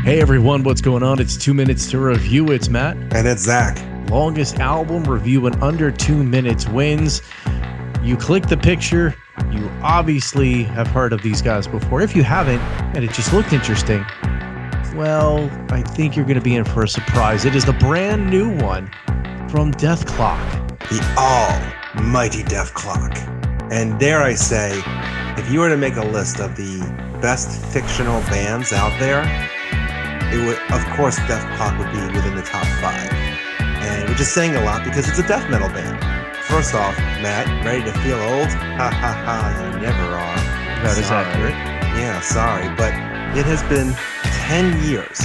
Hey everyone, what's going on? It's 2 minutes to review. It's Matt. And it's Zach. Longest album review in under 2 minutes wins. You click the picture. You obviously have heard of these guys before. If you haven't, and it just looked interesting, well, I think you're going to be in for a surprise. It is the brand new one from Dethklok. The almighty Dethklok. And dare I say, if you were to make a list of the best fictional bands out there, it would, of course, Dethklok would be within the top 5. And which is saying a lot because it's a death metal band. First off, Matt, ready to feel old? Ha ha ha, you never are. That is accurate. Yeah, sorry, but it has been 10 years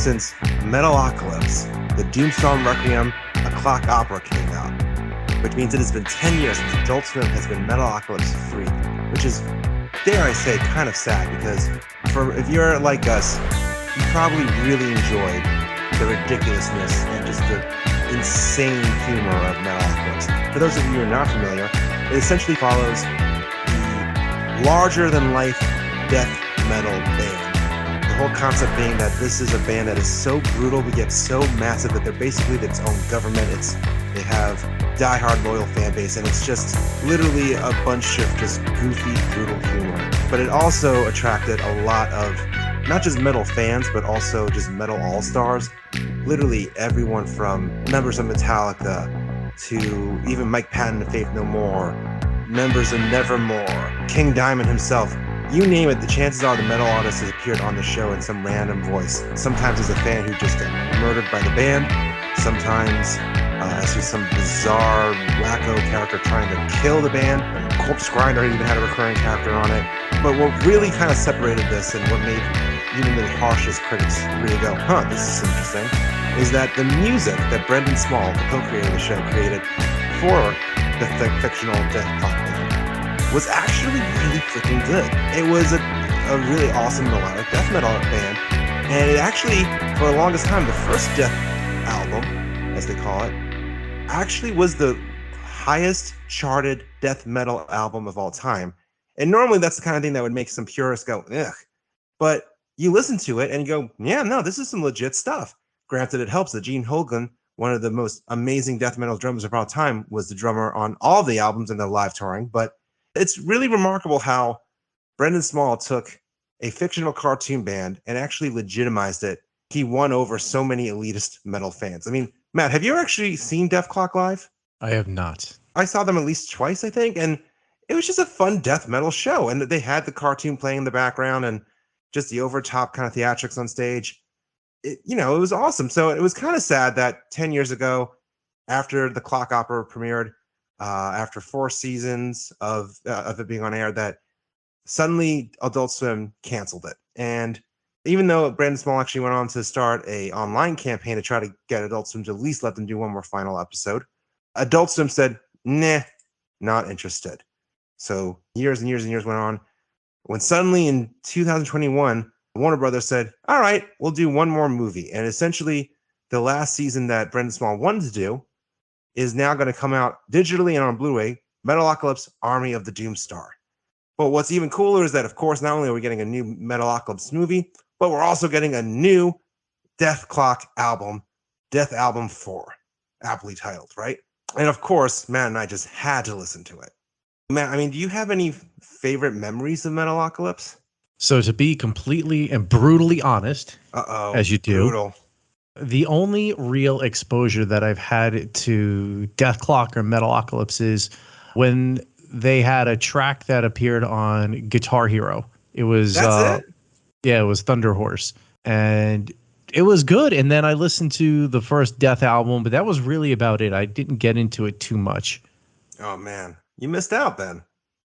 since Metalocalypse, the Doomstar Requiem, a clock opera came out. Which means it has been 10 years since Adult Swim has been Metalocalypse free. Which is, dare I say, kind of sad because if you're like us, you probably really enjoyed the ridiculousness and just the insane humor of Metalocalypse. For those of you who are not familiar, it essentially follows the larger-than-life death metal band. The whole concept being that this is a band that is so brutal, but yet so massive that they're basically its own government. They have die-hard loyal fan base, and it's just literally a bunch of just goofy, brutal humor. But it also attracted a lot of not just metal fans, but also just metal all-stars. Literally everyone from members of Metallica to even Mike Patton of Faith No More, members of Nevermore, King Diamond himself. You name it, the chances are the metal artist has appeared on the show in some random voice. Sometimes as a fan who just got murdered by the band, sometimes as just some bizarre, wacko character trying to kill the band. Corpse Grinder even had a recurring character on it. But what really kind of separated this and what made even the harshest critics really go, this is interesting, is that the music that Brendon Small, the co-creator of the show, created for the fictional Dethklok band was actually really freaking good. It was a really awesome melodic death metal band, and it actually, for the longest time, the first Death album, as they call it, actually was the highest charted death metal album of all time. And normally that's the kind of thing that would make some purists go, ugh. But you listen to it and you go, yeah, no, this is some legit stuff. Granted, it helps that Gene Hoglan, one of the most amazing death metal drummers of all time, was the drummer on all the albums and the live touring. But it's really remarkable how Brendon Small took a fictional cartoon band and actually legitimized it. He won over so many elitist metal fans. I mean, Matt, have you ever actually seen Dethklok live? I have not. I saw them at least twice, I think, and it was just a fun death metal show. And they had the cartoon playing in the background and just the over-top kind of theatrics on stage. It was awesome. So it was kind of sad that 10 years ago, after the clock opera premiered, after 4 seasons of it being on air, that suddenly Adult Swim canceled it. And even though Brendon Small actually went on to start a online campaign to try to get Adult Swim to at least let them do one more final episode, Adult Swim said, nah, not interested. So years and years and years went on, when suddenly in 2021, Warner Brothers said, all right, we'll do one more movie. And essentially, the last season that Brendon Small wanted to do is now going to come out digitally and on Blu-ray, Metalocalypse Army of the Doomstar. But what's even cooler is that, of course, not only are we getting a new Metalocalypse movie, but we're also getting a new Dethklok album, Dethalbum IV, aptly titled, right? And of course, Matt and I just had to listen to it. Matt, I mean, do you have any favorite memories of Metalocalypse? So to be completely and brutally honest, as you do, brutal. The only real exposure that I've had to Dethklok or Metalocalypse is when they had a track that appeared on Guitar Hero. It was That's it? Yeah, it was Thunder Horse, and it was good. And then I listened to the first Death album, but that was really about it. I didn't get into it too much. Oh man, you missed out then.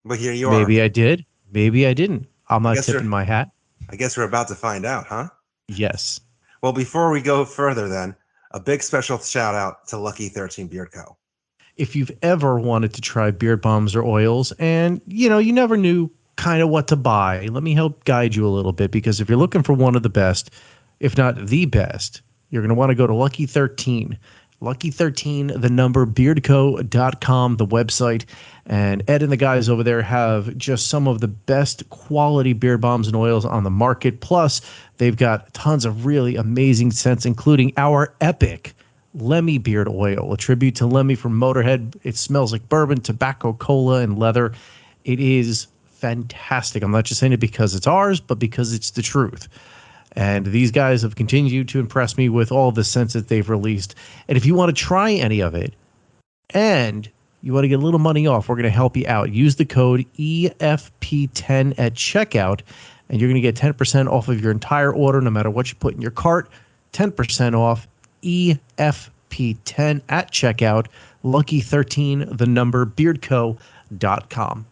But here you are. Maybe I did. Maybe I didn't. I'm not tipping my hat. I guess we're about to find out, huh? Yes. Well, before we go further then, a big special shout out to Lucky 13 Beard Co. If you've ever wanted to try beard balms or oils and, you never knew kind of what to buy, let me help guide you a little bit, because if you're looking for one of the best, if not the best, you're going to want to go to Lucky 13. Lucky13, the number, beardco.com, the website. And Ed and the guys over there have just some of the best quality beard bombs and oils on the market. Plus, they've got tons of really amazing scents, including our Epic Lemmy Beard Oil, a tribute to Lemmy from Motorhead. It smells like bourbon, tobacco, cola, and leather. It is fantastic. I'm not just saying it because it's ours, but because it's the truth. And these guys have continued to impress me with all the scents that they've released. And if you want to try any of it and you want to get a little money off, we're going to help you out. Use the code EFP10 at checkout, and you're going to get 10% off of your entire order, no matter what you put in your cart. 10% off, EFP10 at checkout. Lucky13, the number, beardco.com.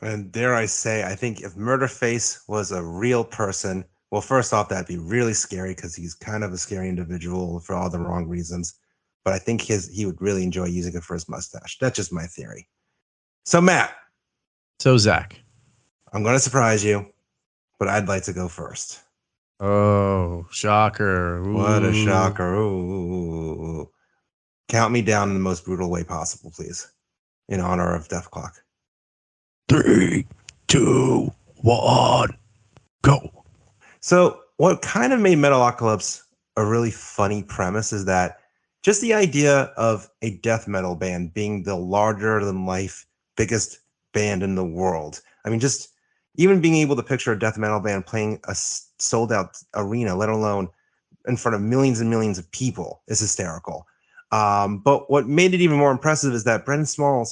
And dare I say, I think if Murderface was a real person, well, first off, that'd be really scary because he's kind of a scary individual for all the wrong reasons. But I think he would really enjoy using it for his mustache. That's just my theory. So, Matt. So, Zach. I'm going to surprise you, but I'd like to go first. Oh, shocker. Ooh. What a shocker. Ooh. Count me down in the most brutal way possible, please, in honor of Dethklok. 3, 2, 1, go. So what kind of made Metalocalypse a really funny premise is that just the idea of a death metal band being the larger than life biggest band in the world. I mean, just even being able to picture a death metal band playing a sold out arena, let alone in front of millions and millions of people, is hysterical. But what made it even more impressive is that Brendon Small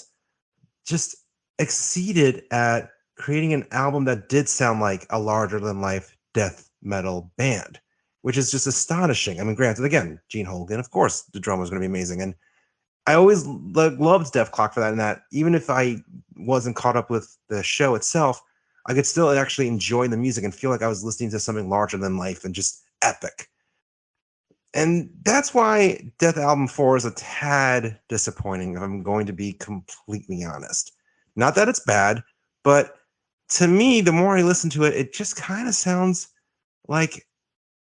just exceeded at creating an album that did sound like a larger than life death metal band, which is just astonishing. I mean, granted, again, Gene Hoglan, of course, the drummer is going to be amazing. And I always loved Dethklok for that, and that even if I wasn't caught up with the show itself, I could still actually enjoy the music and feel like I was listening to something larger than life and just epic. And that's why Dethalbum IV is a tad disappointing, if I'm going to be completely honest. Not that it's bad, but to me, the more I listen to it, it just kind of sounds like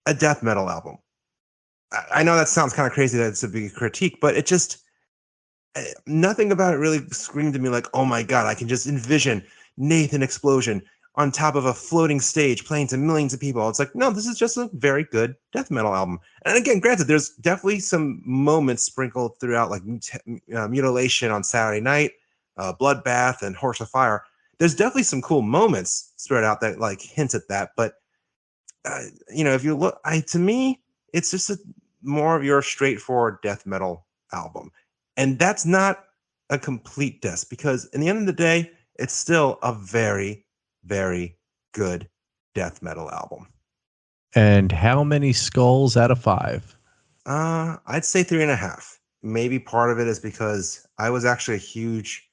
a death metal album. I know that sounds kind of crazy that it's a big critique, but it just, nothing about it really screamed to me like, oh my God, I can just envision Nathan Explosion on top of a floating stage playing to millions of people. It's like, no, this is just a very good death metal album. And again, granted, there's definitely some moments sprinkled throughout, like Mutilation on Saturday Night, Bloodbath, and Horse of Fire. There's definitely some cool moments spread out that like hint at that. But, if you look, to me, it's just more of your straightforward death metal album. And that's not a complete diss, because in the end of the day, it's still a very, very good death metal album. And how many skulls out of 5? I'd say 3.5. Maybe part of it is because I was actually a huge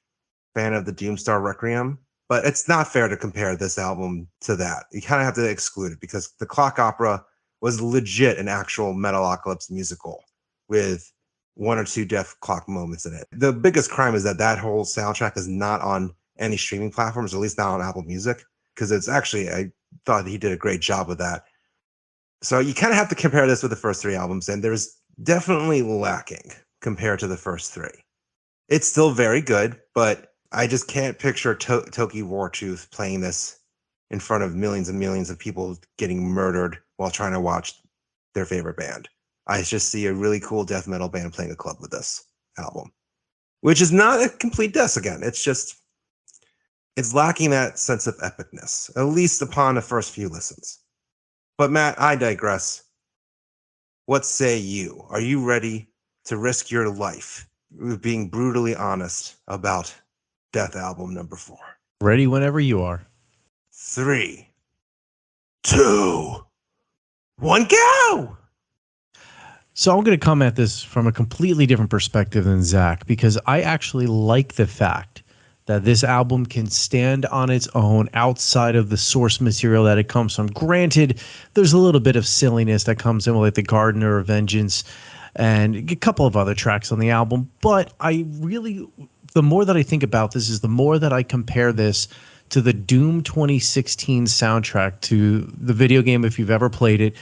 fan of the Doomstar Requiem, but it's not fair to compare this album to that. You kind of have to exclude it because the Clock Opera was legit an actual Metalocalypse musical with 1 or 2 Dethklok moments in it. The biggest crime is that whole soundtrack is not on any streaming platforms, or at least not on Apple Music, because it's actually, I thought he did a great job with that. So you kind of have to compare this with the first 3 albums, and there's definitely lacking compared to the first 3. It's still very good, but I just can't picture Toki Wartooth playing this in front of millions and millions of people getting murdered while trying to watch their favorite band. I just see a really cool death metal band playing a club with this album, which is not a complete diss again. It's lacking that sense of epicness, at least upon the first few listens. But Matt, I digress. What say you? Are you ready to risk your life with being brutally honest about Dethalbum number 4? Ready whenever you are. 3, 2, 1, go! So I'm going to come at this from a completely different perspective than Zach, because I actually like the fact that this album can stand on its own outside of the source material that it comes from. Granted, there's a little bit of silliness that comes in with like the Gardener of Vengeance and a couple of other tracks on the album, but the more that I think about this is the more that I compare this to the Doom 2016 soundtrack, to the video game. If you've ever played it,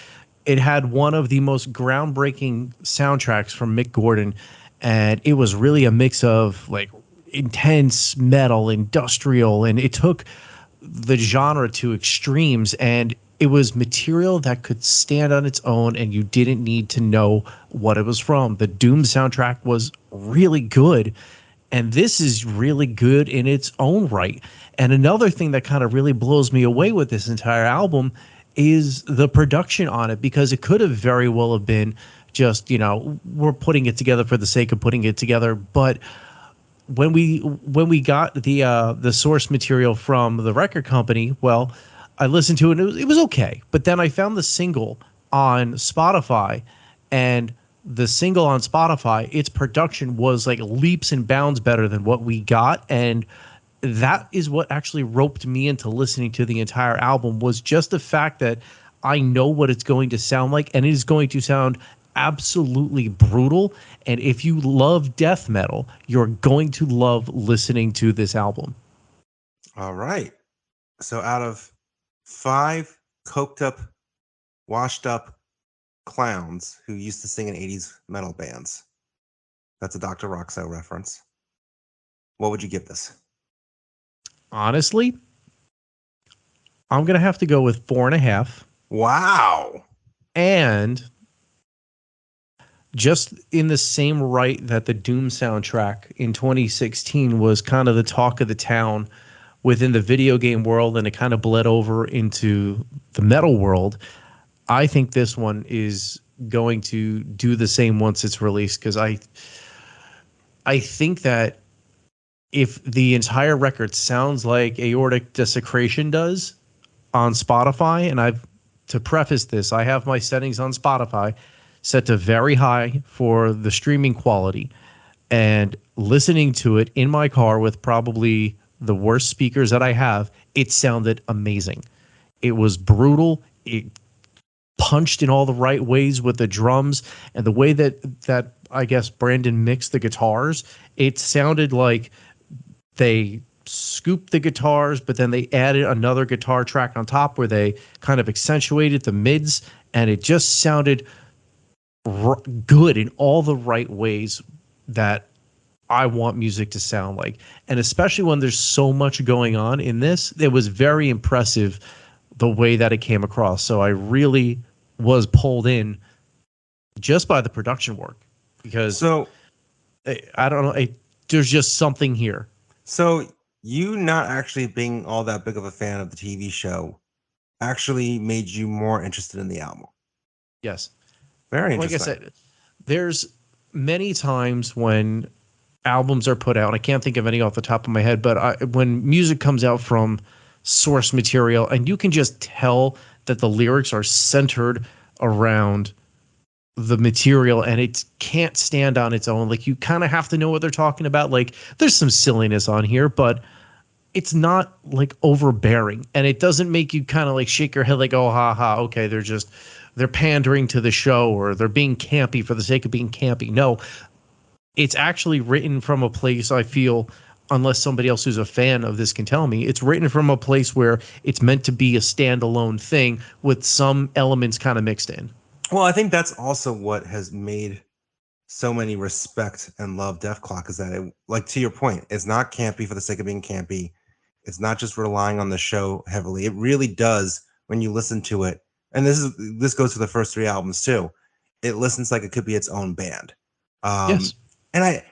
it had one of the most groundbreaking soundtracks from Mick Gordon. and it was really a mix of like intense metal, industrial, and it took the genre to extremes, and it was material that could stand on its own and you didn't need to know what it was from. The Doom soundtrack was really good, and this is really good in its own right. And another thing that kind of really blows me away with this entire album is the production on it, because it could have very well have been just, we're putting it together for the sake of putting it together. But when we got the source material from the record company, well, I listened to it and it was okay. But then I found the single on Spotify, and the single on Spotify, its production was like leaps and bounds better than what we got. And that is what actually roped me into listening to the entire album, was just the fact that I know what it's going to sound like, and it is going to sound absolutely brutal. And if you love death metal, you're going to love listening to this album. All right. So out of 5 coked up, washed up clowns who used to sing in 80s metal bands, that's a Dr. Roxo reference, what would you give this? Honestly, I'm going to have to go with 4.5. Wow. And just in the same right that the Doom soundtrack in 2016 was kind of the talk of the town within the video game world, and it kind of bled over into the metal world, I think this one is going to do the same once it's released, because I think that if the entire record sounds like Aortic Desecration does on Spotify, and to preface this, I have my settings on Spotify set to very high for the streaming quality, and listening to it in my car with probably the worst speakers that I have, it sounded amazing. It was brutal. It punched in all the right ways with the drums, and the way that I guess Brendon mixed the guitars, it sounded like they scooped the guitars, but then they added another guitar track on top where they kind of accentuated the mids, and it just sounded good in all the right ways that I want music to sound like. And especially when there's so much going on in this, it was very impressive the way that it came across. So I really was pulled in just by the production work, because I don't know, there's just something here. So you not actually being all that big of a fan of the TV show actually made you more interested in the album. Yes. Very interesting. Like I said, there's many times when albums are put out, I can't think of any off the top of my head, but when music comes out from source material and you can just tell that the lyrics are centered around the material and it can't stand on its own, like you kind of have to know what they're talking about. Like there's some silliness on here, but it's not like overbearing, and it doesn't make you kind of like shake your head like, oh, ha ha, okay, they're pandering to the show, or they're being campy for the sake of being campy. No, it's actually written from a place, I feel, unless somebody else who's a fan of this can tell me, it's written from a place where it's meant to be a standalone thing with some elements kind of mixed in. Well, I think that's also what has made so many respect and love Dethklok, is that it, like to your point, it's not campy for the sake of being campy. It's not just relying on the show heavily. It really does, when you listen to it, and this goes for the first 3 albums too, it listens like it could be its own band. Yes. And I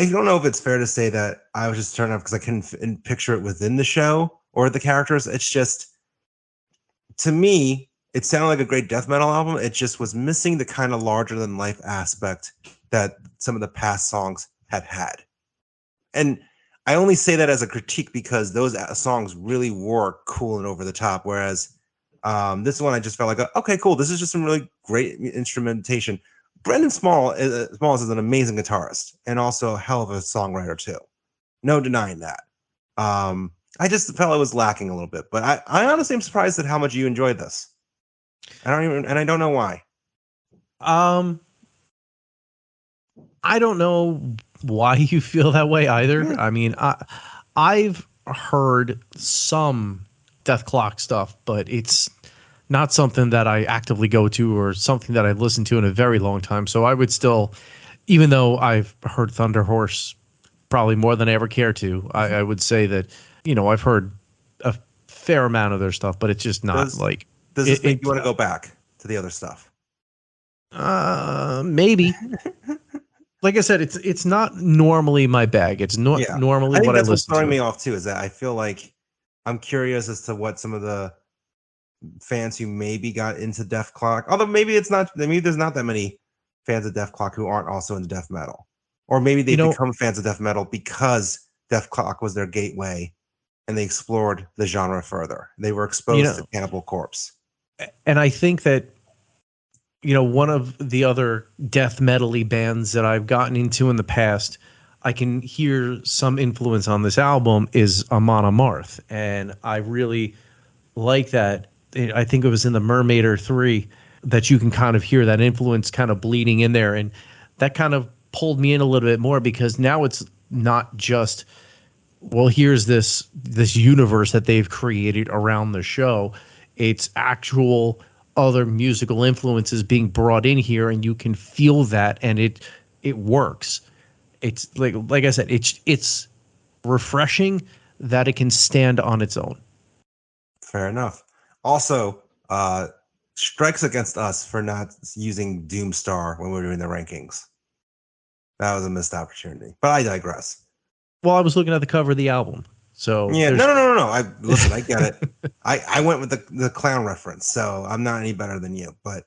don't know if it's fair to say that I was just turned off because I couldn't picture it within the show or the characters. It's just, to me, it sounded like a great death metal album. It just was missing the kind of larger than life aspect that some of the past songs had. And I only say that as a critique because those songs really were cool and over the top. Whereas this one, I just felt like, okay, cool. This is just some really great instrumentation. Brendon Small is an amazing guitarist and also a hell of a songwriter too. No denying that. I just felt it was lacking a little bit, but I honestly am surprised at how much you enjoyed this. I don't know why. I don't know why you feel that way either. Yeah. I mean, I've heard some Dethklok stuff, but it's not something that I actively go to or something that I've listened to in a very long time. So I would still, even though I've heard Thunder Horse probably more than I ever care to, I would say that, I've heard a fair amount of their stuff, but it's just not like. Does this make you want to go back to the other stuff? Maybe. Like I said, it's not normally my bag. It's not normally what I listen to. That's what's throwing me off too, is that I feel like I'm curious as to what some of the fans who maybe got into Dethklok, although maybe it's not. Maybe there's not that many fans of Dethklok who aren't also into death metal, or maybe they become fans of death metal because Dethklok was their gateway, and they explored the genre further. They were exposed to Cannibal Corpse, and I think that. One of the other death metal-y bands that I've gotten into in the past, I can hear some influence on this album is Amon Amarth, and I really like that. I think it was in the Mermaider 3 that you can kind of hear that influence kind of bleeding in there, and that kind of pulled me in a little bit more because now it's not just, well, here's this universe that they've created around the show. It's actual other musical influences being brought in here, and you can feel that, and it works. It's like I said, it's refreshing that it can stand on its own. Fair enough. Also, strikes against us for not using Doomstar when we were doing the rankings. That was a missed opportunity, but I digress. Well, I was looking at the cover of the album. So yeah, no. Listen, I get it. I went with the clown reference, so I'm not any better than you. But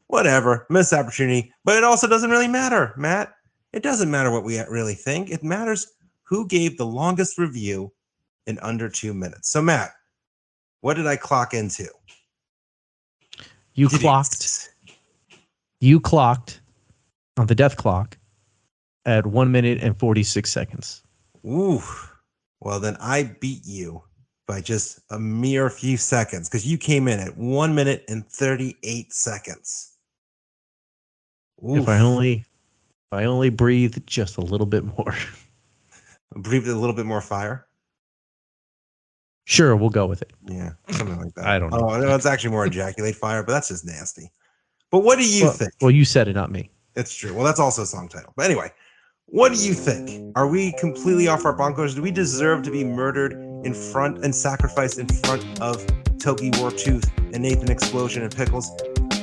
whatever, missed opportunity. But it also doesn't really matter, Matt. It doesn't matter what we really think. It matters who gave the longest review in under 2 minutes. So, Matt, what did I clock into? You clocked on the Dethklok at 1 minute and 46 seconds. Ooh. Well, then I beat you by just a mere few seconds because you came in at 1 minute and 38 seconds. Oof. If I only breathed just a little bit more. Breathed a little bit more fire? Sure, we'll go with it. Yeah, something like that. I don't know. Oh, no, it's actually more ejaculate fire, but that's just nasty. But what do you think? Well, you said it, not me. It's true. Well, that's also a song title. But anyway. What do you think? Are we completely off our bunkers? Do we deserve to be murdered in front and sacrificed in front of Toki Wartooth and Nathan Explosion and Pickles?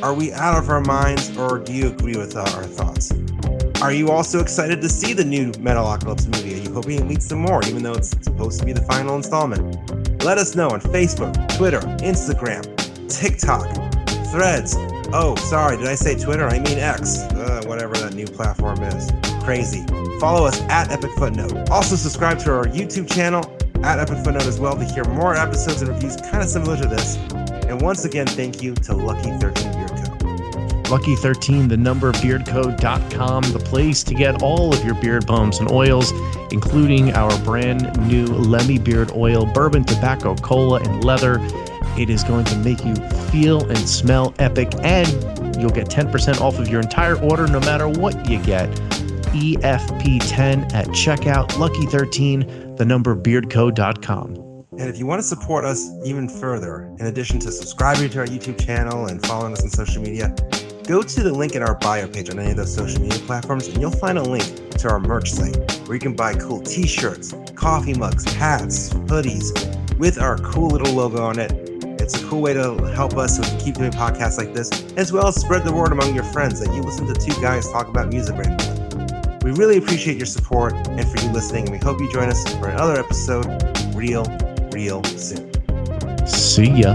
Are we out of our minds, or do you agree with our thoughts? Are you also excited to see the new Metalocalypse movie? Are you hoping it leads to more, even though it's supposed to be the final installment? Let us know on Facebook, Twitter, Instagram, TikTok, Threads. Oh, sorry, did I say Twitter? I mean X. Whatever that new platform is. Crazy. Follow us at Epic Footnote. Also subscribe to our YouTube channel at Epic Footnote as well to hear more episodes and reviews kind of similar to this. And once again, thank you to Lucky 13 Beard Co. Lucky 13, the number beardco.com, the place to get all of your beard balms and oils, including our brand new Lemmy Beard Oil, bourbon, tobacco, cola, and leather. It is going to make you feel and smell epic, and you'll get 10% off of your entire order no matter what you get. EFP10 at checkout, Lucky 13, the number beardco.com. And if you want to support us even further, in addition to subscribing to our YouTube channel and following us on social media, go to the link in our bio page on any of those social media platforms, and you'll find a link to our merch site where you can buy cool t-shirts, coffee mugs, hats, hoodies with our cool little logo on it. It's a cool way to help us so we can keep doing podcasts like this, as well as spread the word among your friends that you listen to two guys talk about music randomly. We really appreciate your support and for you listening, and we hope you join us for another episode real soon. See ya.